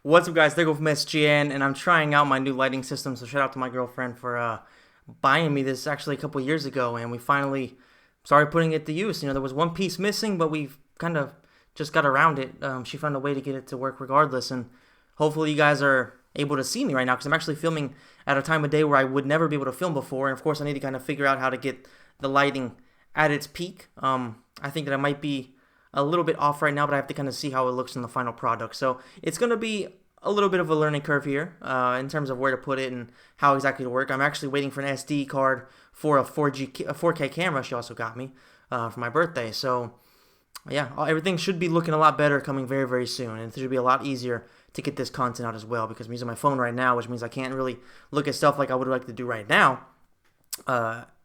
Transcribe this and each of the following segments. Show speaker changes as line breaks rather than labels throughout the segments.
What's up, guys? There go from SGN, and I'm trying out my new lighting system. So shout out to my girlfriend for buying me this actually a couple years ago, and we finally started putting it to use. There was one piece missing, but we've kind of just got around it. She found a way to get it to work regardless, and hopefully you guys are able to see me right now because I'm actually filming at a time of day where I would never be able to film before, and of course I need to kind of figure out how to get the lighting at its peak. I think that I might be a little bit off right now, but I have to kind of see how it looks in the final product. So it's going to be a little bit of a learning curve here in terms of where to put it and how exactly to work. I'm actually waiting for an SD card for a 4K camera she also got me for my birthday. So yeah, everything should be looking a lot better coming very, very soon. And it should be a lot easier to get this content out as well because I'm using my phone right now, which means I can't really look at stuff like I would like to do right now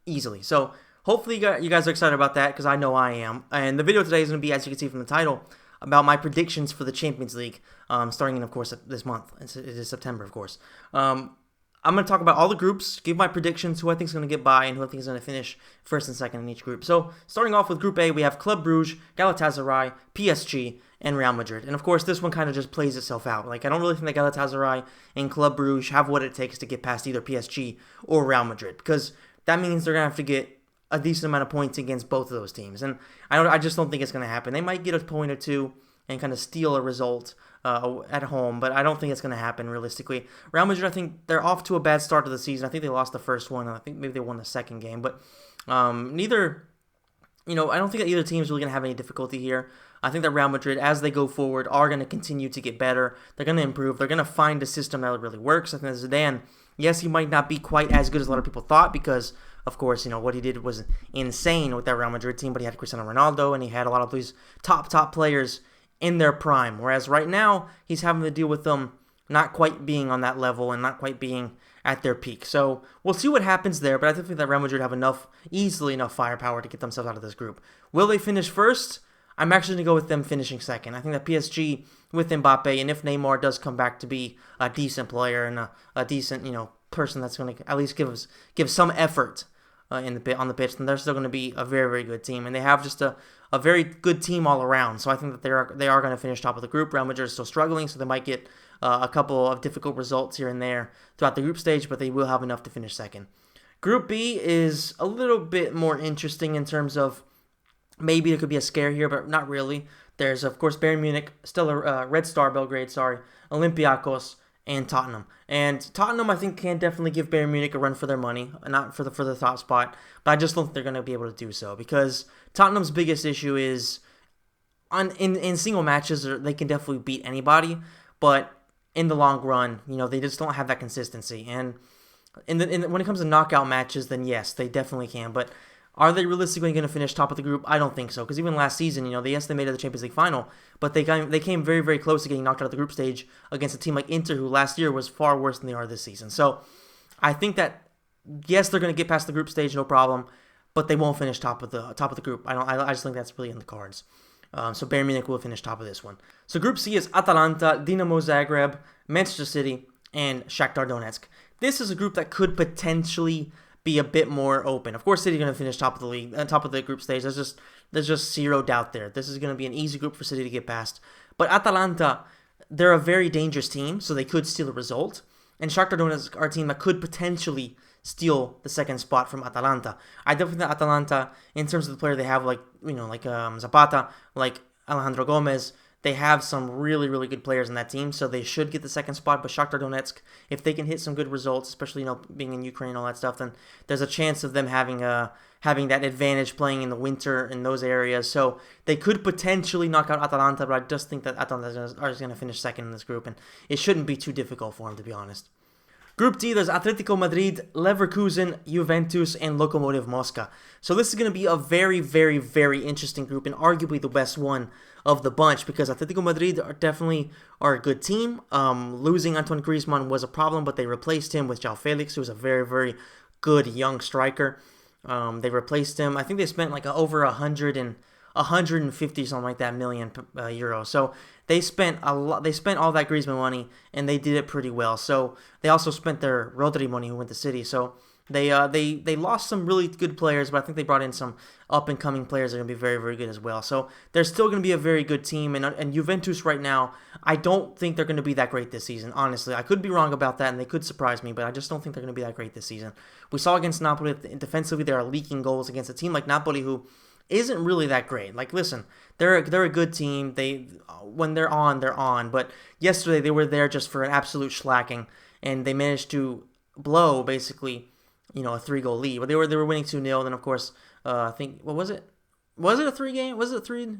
easily. So hopefully you guys are excited about that because I know I am. And the video today is going to be, as you can see from the title, about my predictions for the Champions League, starting in, of course, this month. It is September, of course. I'm going to talk about all the groups, give my predictions, who I think is going to get by, and who I think is going to finish first and second in each group. So, starting off with Group A, we have Club Brugge, Galatasaray, PSG, and Real Madrid. And of course, this one kind of just plays itself out. Like, I don't really think that Galatasaray and Club Brugge have what it takes to get past either PSG or Real Madrid, because that means they're going to have to get a decent amount of points against both of those teams. And I just don't think it's going to happen. They might get a point or two and kind of steal a result at home, but I don't think it's going to happen realistically. Real Madrid, I think they're off to a bad start to the season. I think they lost the first one, and I think maybe they won the second game. But neither, I don't think that either team is really going to have any difficulty here. I think that Real Madrid, as they go forward, are going to continue to get better. They're going to improve. They're going to find a system that really works. I think that Zidane, yes, he might not be quite as good as a lot of people thought because, of course, what he did was insane with that Real Madrid team, but he had Cristiano Ronaldo and he had a lot of these top players in their prime. Whereas right now, he's having to deal with them not quite being on that level and not quite being at their peak. So we'll see what happens there, but I think that Real Madrid have easily enough firepower to get themselves out of this group. Will they finish first? I'm actually going to go with them finishing second. I think that PSG with Mbappe, and if Neymar does come back to be a decent player and a decent, person that's going to at least give some effort on the pitch, then they're still going to be a very, very good team. And they have just a very good team all around. So I think that they are going to finish top of the group. Real Madrid is still struggling, so they might get a couple of difficult results here and there throughout the group stage, but they will have enough to finish second. Group B is a little bit more interesting in terms of maybe there could be a scare here, but not really. There's, of course, Bayern Munich, still a Red Star Belgrade, Olympiacos, and Tottenham. And Tottenham, I think, can definitely give Bayern Munich a run for their money, not for the top spot, but I just don't think they're going to be able to do so because Tottenham's biggest issue is in single matches, they can definitely beat anybody, but in the long run, they just don't have that consistency. And when it comes to knockout matches, then yes, they definitely can, but are they realistically going to finish top of the group? I don't think so. Because even last season, yes, they made it to the Champions League final, but they came very, very close to getting knocked out of the group stage against a team like Inter, who last year was far worse than they are this season. So I think that yes, they're going to get past the group stage, no problem, but they won't finish top of the group. I just think that's really in the cards. So Bayern Munich will finish top of this one. So Group C is Atalanta, Dinamo Zagreb, Manchester City, and Shakhtar Donetsk. This is a group that could potentially be a bit more open. Of course, City are going to finish top of the league, top of the group stage. There's just zero doubt there. This is going to be an easy group for City to get past. But Atalanta, they're a very dangerous team, so they could steal a result. And Shakhtar Donetsk are a team that could potentially steal the second spot from Atalanta. I definitely think Atalanta, in terms of the player they have, like Zapata, like Alejandro Gomez, they have some really, really good players in that team, so they should get the second spot. But Shakhtar Donetsk, if they can hit some good results, especially being in Ukraine and all that stuff, then there's a chance of them having that advantage playing in the winter in those areas. So they could potentially knock out Atalanta, but I just think that Atalanta is going to finish second in this group, and it shouldn't be too difficult for them, to be honest. Group D, there's Atletico Madrid, Leverkusen, Juventus, and Lokomotiv Moscow. So this is going to be a very, very, very interesting group and arguably the best one of the bunch because Atletico Madrid definitely are a good team. Losing Antoine Griezmann was a problem, but they replaced him with João Felix, who's a very, very good young striker. They replaced him. I think they spent like over 150 something like that million euros. So they spent a lot. They spent all that Griezmann money, and they did it pretty well. So they also spent their Rodri money, who went to City. So They lost some really good players, but I think they brought in some up and coming players that are going to be very, very good as well. So they're still going to be a very good team. And Juventus right now, I don't think they're going to be that great this season. Honestly, I could be wrong about that, and they could surprise me, but I just don't think they're going to be that great this season. We saw against Napoli defensively, they are leaking goals against a team like Napoli who isn't really that great. Like, listen, they're a good team. When they're on, they're on. But yesterday they were there just for an absolute shellacking, and they managed to blow basically, a 3-goal lead. But they were winning 2-0. Then of course, I think what was it? Was it a 3-game? Was it a 3?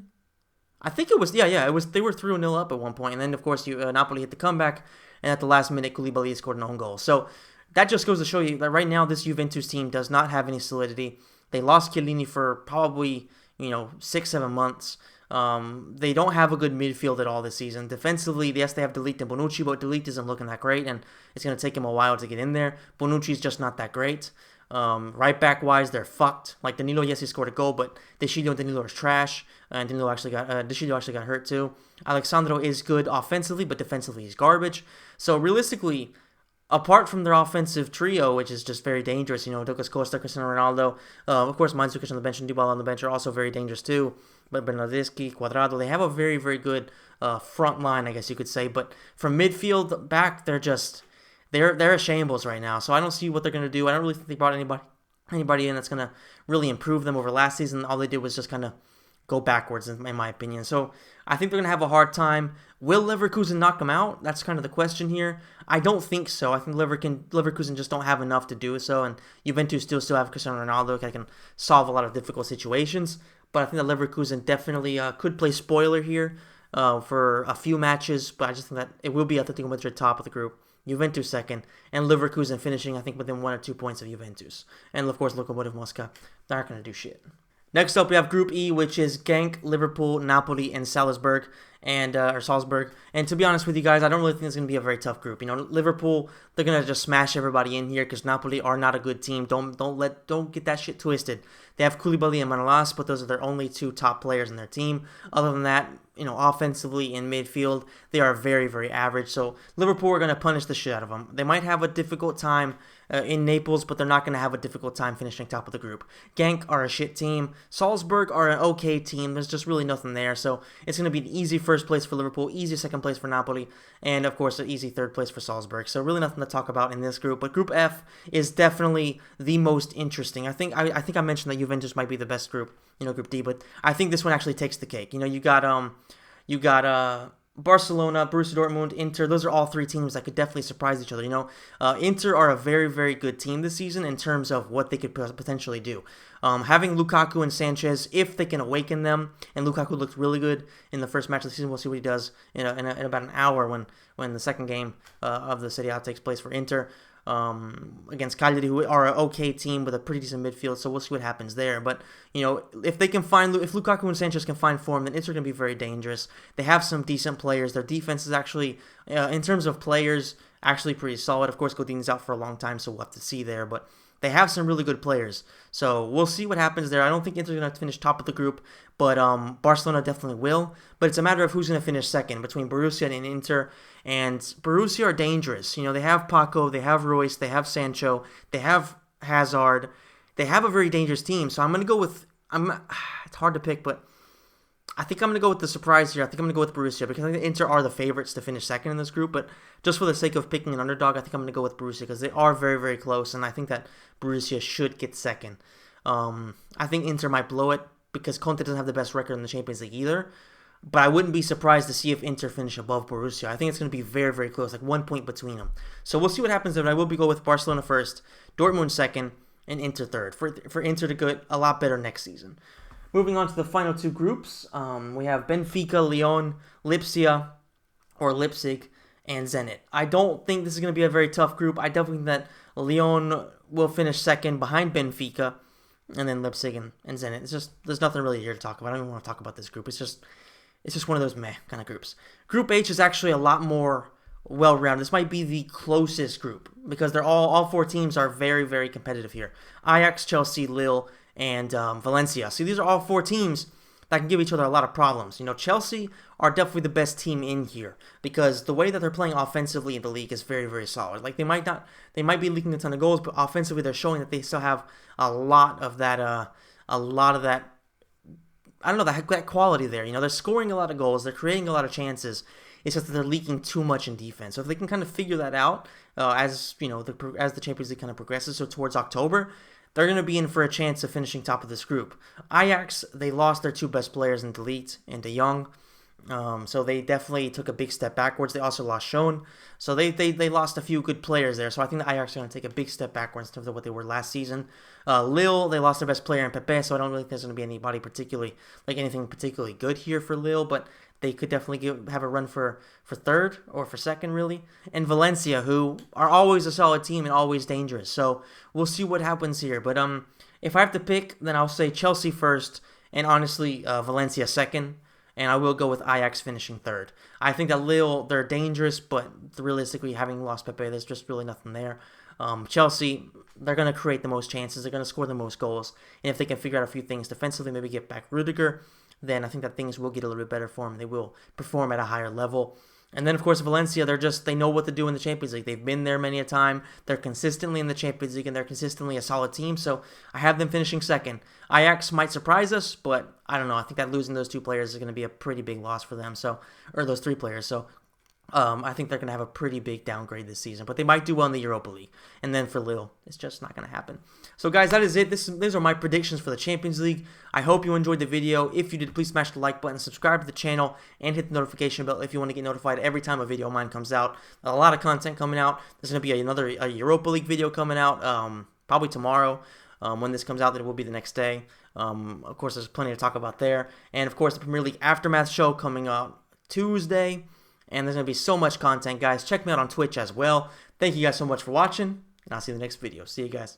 I think it was. Yeah. It was. They were 3-0 up at one point, and then of course Napoli hit the comeback, and at the last minute, Koulibaly scored an own goal. So that just goes to show you that right now this Juventus team does not have any solidity. They lost Chiellini for probably 6-7 months. They don't have a good midfield at all this season. Defensively, yes, they have De Ligt and Bonucci, but De Ligt isn't looking that great, and it's going to take him a while to get in there. Bonucci's just not that great. Right back wise, they're fucked. Like Danilo, yes, he scored a goal, but Deschilio and Danilo are trash. And Deschilio actually got hurt too. Alexandro is good offensively, but defensively he's garbage. So realistically, apart from their offensive trio, which is just very dangerous, Douglas Costa, Cristiano Ronaldo, of course Mandzukic on the bench and Dybala on the bench are also very dangerous too. But Bernardeschi, Cuadrado, they have a very, very good front line, I guess you could say. But from midfield back, they're a shambles right now. So I don't see what they're going to do. I don't really think they brought anybody in that's going to really improve them over last season. All they did was just kind of go backwards, in my opinion. So I think they're going to have a hard time. Will Leverkusen knock them out? That's kind of the question here. I don't think so. I think Leverkusen just don't have enough to do so, and Juventus still have Cristiano Ronaldo that can solve a lot of difficult situations. But I think that Leverkusen definitely could play spoiler here for a few matches, but I just think that it will be Atletico Madrid top of the group, Juventus second, and Leverkusen finishing, I think, within 1 or 2 points of Juventus. And, of course, Lokomotiv Moscow, they're not going to do shit. Next up, we have Group E, which is Genk, Liverpool, Napoli, and Salzburg. And to be honest with you guys, I don't really think it's going to be a very tough group. Liverpool, they're going to just smash everybody in here because Napoli are not a good team. Don't get that shit twisted. They have Koulibaly and Manolas, but those are their only 2 top players in their team. Other than that, offensively in midfield, they are very, very average. So Liverpool are going to punish the shit out of them. They might have a difficult time in Naples, but they're not going to have a difficult time finishing top of the group. Genk are a shit team. Salzburg are an okay team. There's just really nothing there. So it's going to be an easy first place for Liverpool, easy second place for Napoli, and of course an easy third place for Salzburg. So really nothing to talk about in this group. But Group F is definitely the most interesting. I think I mentioned that Juventus might be the best group, Group D, but I think this one actually takes the cake. You got Barcelona, Borussia Dortmund, Inter. Those are all 3 teams that could definitely surprise each other. Inter are a very, very good team this season in terms of what they could potentially do. Having Lukaku and Sanchez, if they can awaken them, and Lukaku looked really good in the first match of the season. We'll see what he does in about an hour when the second game of the Serie A takes place for Inter. Against Cagliari, who are an okay team with a pretty decent midfield, so we'll see what happens there. But if Lukaku and Sanchez can find form, then Inter going to be very dangerous. They have some decent players. Their defense is actually, in terms of players, actually pretty solid. Of course, Godin's out for a long time, so we'll have to see there. But they have some really good players, so we'll see what happens there. I don't think Inter's going to finish top of the group, but Barcelona definitely will. But it's a matter of who's going to finish second between Borussia and Inter. And Borussia are dangerous. They have Paco, they have Royce, they have Sancho, they have Hazard. They have a very dangerous team. So I'm going to go with... It's hard to pick, but I think I'm going to go with the surprise here. I think I'm going to go with Borussia because I think the Inter are the favorites to finish second in this group. But just for the sake of picking an underdog, I think I'm going to go with Borussia because they are very, very close. And I think that Borussia should get second. I think Inter might blow it because Conte doesn't have the best record in the Champions League either. But I wouldn't be surprised to see if Inter finish above Borussia. I think it's going to be very, very close, like 1 point between them. So we'll see what happens there. I will go with Barcelona first, Dortmund second, and Inter third. For Inter to get a lot better next season. Moving on to the final 2 groups, we have Benfica, Lyon, Leipzig, and Zenit. I don't think this is going to be a very tough group. I definitely think that Lyon will finish second behind Benfica, and then Leipzig and Zenit. It's just, there's nothing really here to talk about. I don't even want to talk about this group. It's just one of those meh kind of groups. Group H is actually a lot more well-rounded. This might be the closest group because they're all 4 teams are very, very competitive here. Ajax, Chelsea, Lille, and Valencia. See, these are all 4 teams that can give each other a lot of problems. You know, Chelsea are definitely the best team in here because the way that they're playing offensively in the league is very, very solid. Like they might be leaking a ton of goals, but offensively they're showing that they still have a lot of that, I don't know, that quality there. You know, they're scoring a lot of goals, they're creating a lot of chances. It's just that they're leaking too much in defense. So if they can kind of figure that out as you know as the Champions League kind of progresses, so towards October, they're going to be in for a chance of finishing top of this group. Ajax, they lost their two best players in De Ligt and De Jong. So they definitely took a big step backwards. They also lost Schoen. So they lost a few good players there. So I think the Ajax are going to take a big step backwards in terms of what they were last season. Lille, they lost their best player in Pepe, so I don't really think there's going to be anything particularly good here for Lille, but they could definitely have a run for third or for second, really. And Valencia, who are always a solid team and always dangerous. So we'll see what happens here. But if I have to pick, then I'll say Chelsea first, and honestly, Valencia second. And I will go with Ajax finishing third. I think that Lille, they're dangerous, but realistically, having lost Pepe, there's just really nothing there. Chelsea, they're going to create the most chances. They're going to score the most goals. And if they can figure out a few things defensively, maybe get back Rudiger, then I think that things will get a little bit better for them. They will perform at a higher level. And then, of course, Valencia, they know what to do in the Champions League. They've been there many a time. They're consistently in the Champions League, and they're consistently a solid team. So I have them finishing second. Ajax might surprise us, but I don't know. I think that losing those two players is going to be a pretty big loss for them. Or those three players. So I think they're going to have a pretty big downgrade this season. But they might do well in the Europa League. And then for Lille, it's just not going to happen. So, guys, that is it. These are my predictions for the Champions League. I hope you enjoyed the video. If you did, please smash the like button, subscribe to the channel, and hit the notification bell if you want to get notified every time a video of mine comes out. A lot of content coming out. There's going to be another Europa League video coming out probably tomorrow. When this comes out, that it will be the next day. Of course, there's plenty to talk about there. And, of course, the Premier League Aftermath show coming out Tuesday. And there's going to be so much content, guys. Check me out on Twitch as well. Thank you guys so much for watching, and I'll see you in the next video. See you guys.